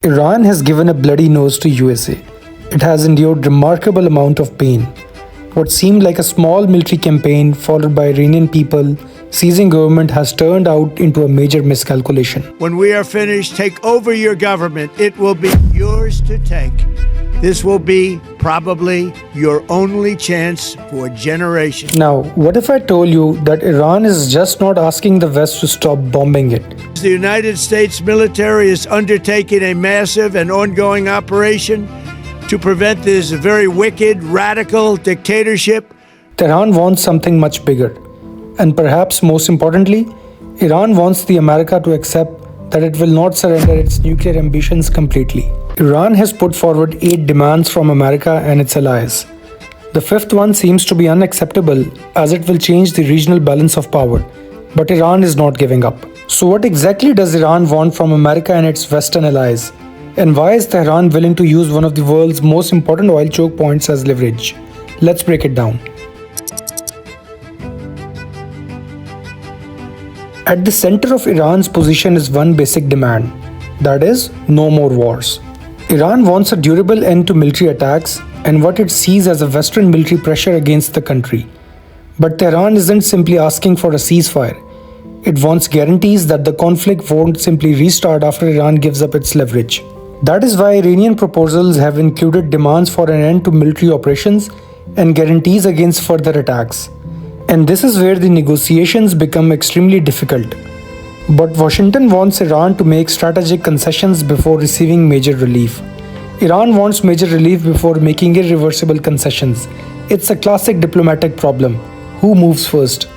Iran has given a bloody nose to USA. It has endured remarkable amount of pain. What seemed like a small military campaign followed by Iranian people seizing government has turned out into a major miscalculation. When we are finished, take over your government. It will be yours to take. This will be probably your only chance for generations. Now, what if I told you that Iran is just not asking the West to stop bombing it? The United States military is undertaking a massive and ongoing operation to prevent this very wicked, radical dictatorship. Tehran wants something much bigger. And perhaps most importantly, Iran wants the America to accept that it will not surrender its nuclear ambitions completely. Iran has put forward 8 demands from America and its allies. The 5th one seems to be unacceptable as it will change the regional balance of power. But Iran is not giving up. So what exactly does Iran want from America and its Western allies? And why is Tehran willing to use one of the world's most important oil choke points as leverage? Let's break it down. At the center of Iran's position is one basic demand, that is, no more wars. Iran wants a durable end to military attacks and what it sees as a Western military pressure against the country. But Tehran isn't simply asking for a ceasefire. It wants guarantees that the conflict won't simply restart after Iran gives up its leverage. That is why Iranian proposals have included demands for an end to military operations and guarantees against further attacks. And this is where the negotiations become extremely difficult. But Washington wants Iran to make strategic concessions before receiving major relief. Iran wants major relief before making irreversible concessions. It's a classic diplomatic problem. Who moves first?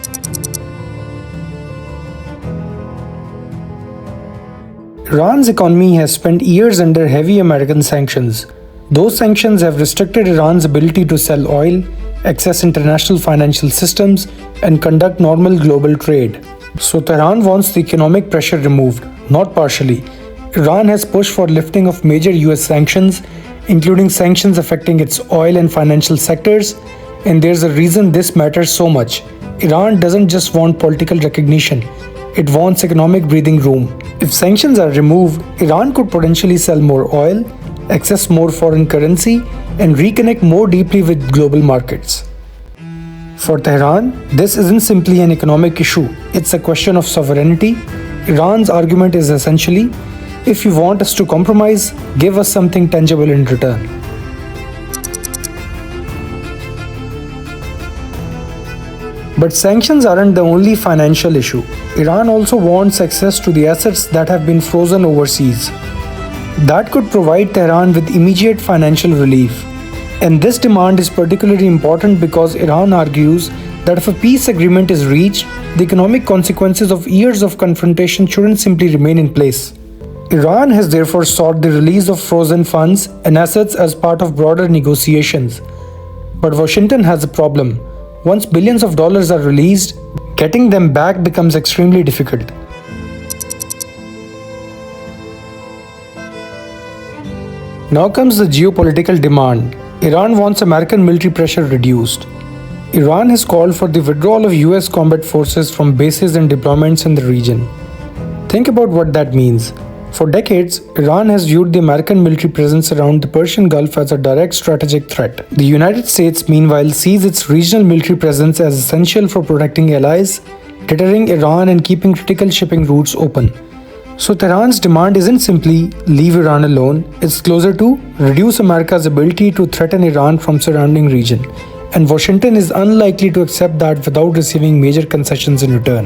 Iran's economy has spent years under heavy American sanctions. Those sanctions have restricted Iran's ability to sell oil, access international financial systems, and conduct normal global trade. So Tehran wants the economic pressure removed, not partially. Iran has pushed for lifting of major US sanctions, including sanctions affecting its oil and financial sectors, and there's a reason this matters so much. Iran doesn't just want political recognition, it wants economic breathing room. If sanctions are removed, Iran could potentially sell more oil, access more foreign currency, and reconnect more deeply with global markets. For Tehran, this isn't simply an economic issue, it's a question of sovereignty. Iran's argument is essentially, if you want us to compromise, give us something tangible in return. But sanctions aren't the only financial issue. Iran also wants access to the assets that have been frozen overseas. That could provide Tehran with immediate financial relief. And this demand is particularly important because Iran argues that if a peace agreement is reached, the economic consequences of years of confrontation shouldn't simply remain in place. Iran has therefore sought the release of frozen funds and assets as part of broader negotiations. But Washington has a problem. Once billions of dollars are released, getting them back becomes extremely difficult. Now comes the geopolitical demand. Iran wants American military pressure reduced. Iran has called for the withdrawal of US combat forces from bases and deployments in the region. Think about what that means. For decades, Iran has viewed the American military presence around the Persian Gulf as a direct strategic threat. The United States, meanwhile, sees its regional military presence as essential for protecting allies, deterring Iran, and keeping critical shipping routes open. So Tehran's demand isn't simply leave Iran alone, it's closer to reduce America's ability to threaten Iran from surrounding region. And Washington is unlikely to accept that without receiving major concessions in return.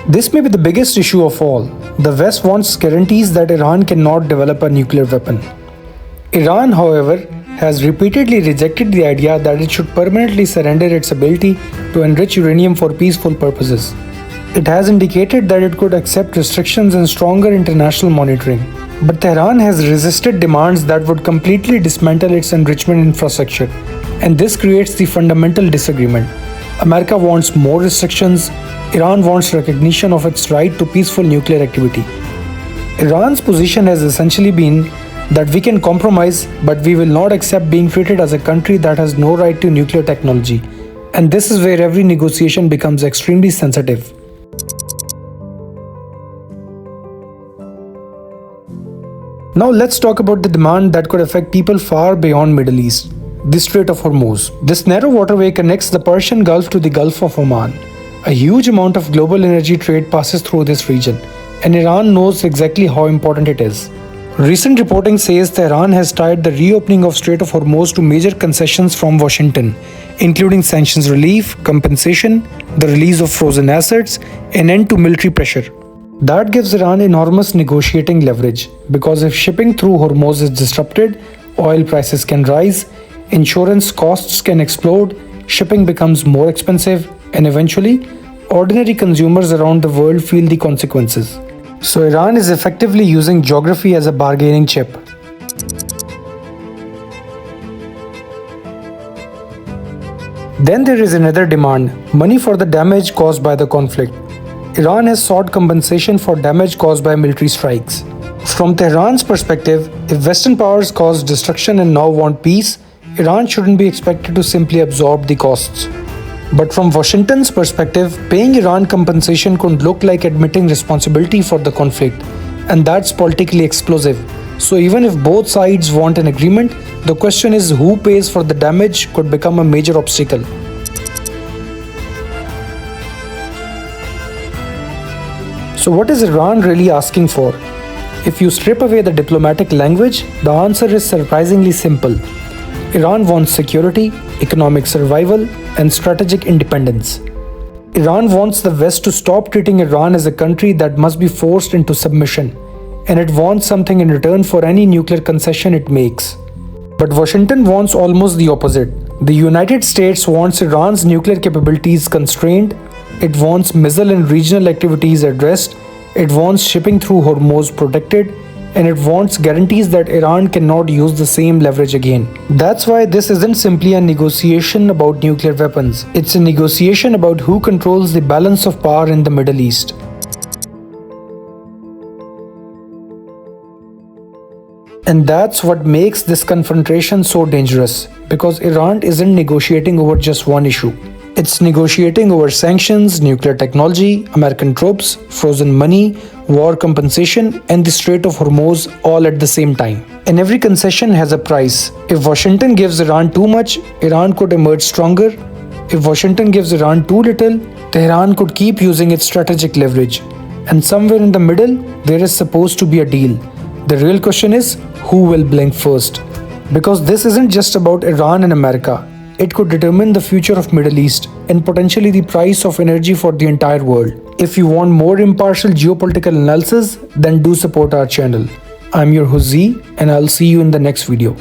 This may be the biggest issue of all. The West wants guarantees that Iran cannot develop a nuclear weapon. Iran, however, has repeatedly rejected the idea that it should permanently surrender its ability to enrich uranium for peaceful purposes. It has indicated that it could accept restrictions and stronger international monitoring. But Tehran has resisted demands that would completely dismantle its enrichment infrastructure. And this creates the fundamental disagreement. America wants more restrictions. Iran wants recognition of its right to peaceful nuclear activity. Iran's position has essentially been that we can compromise, but we will not accept being treated as a country that has no right to nuclear technology. And this is where every negotiation becomes extremely sensitive. Now let's talk about the demand that could affect people far beyond Middle East. The Strait of Hormuz. This narrow waterway connects the Persian Gulf to the Gulf of Oman. A huge amount of global energy trade passes through this region, and Iran knows exactly how important it is. Recent reporting says Tehran has tied the reopening of Strait of Hormuz to major concessions from Washington, including sanctions relief, compensation, the release of frozen assets, and end to military pressure. That gives Iran enormous negotiating leverage, because if shipping through Hormuz is disrupted, oil prices can rise, insurance costs can explode, shipping becomes more expensive, and eventually, ordinary consumers around the world feel the consequences. So Iran is effectively using geography as a bargaining chip. Then there is another demand: money for the damage caused by the conflict. Iran has sought compensation for damage caused by military strikes. From Tehran's perspective, if Western powers cause destruction and now want peace, Iran shouldn't be expected to simply absorb the costs. But from Washington's perspective, paying Iran compensation could look like admitting responsibility for the conflict, and that's politically explosive. So even if both sides want an agreement, the question is who pays for the damage could become a major obstacle. So what is Iran really asking for? If you strip away the diplomatic language, the answer is surprisingly simple. Iran wants security, economic survival, and strategic independence. Iran wants the West to stop treating Iran as a country that must be forced into submission, and it wants something in return for any nuclear concession it makes. But Washington wants almost the opposite. The United States wants Iran's nuclear capabilities constrained, it wants missile and regional activities addressed, it wants shipping through Hormuz protected, and it wants guarantees that Iran cannot use the same leverage again. That's why this isn't simply a negotiation about nuclear weapons. It's a negotiation about who controls the balance of power in the Middle East. And that's what makes this confrontation so dangerous, because Iran isn't negotiating over just one issue. It's negotiating over sanctions, nuclear technology, American troops, frozen money, war compensation, and the Strait of Hormuz all at the same time. And every concession has a price. If Washington gives Iran too much, Iran could emerge stronger. If Washington gives Iran too little, Tehran could keep using its strategic leverage. And somewhere in the middle, there is supposed to be a deal. The real question is, who will blink first? Because this isn't just about Iran and America. It could determine the future of Middle East and potentially the price of energy for the entire world. If you want more impartial geopolitical analysis, then do support our channel. I'm your host Z, and I'll see you in the next video.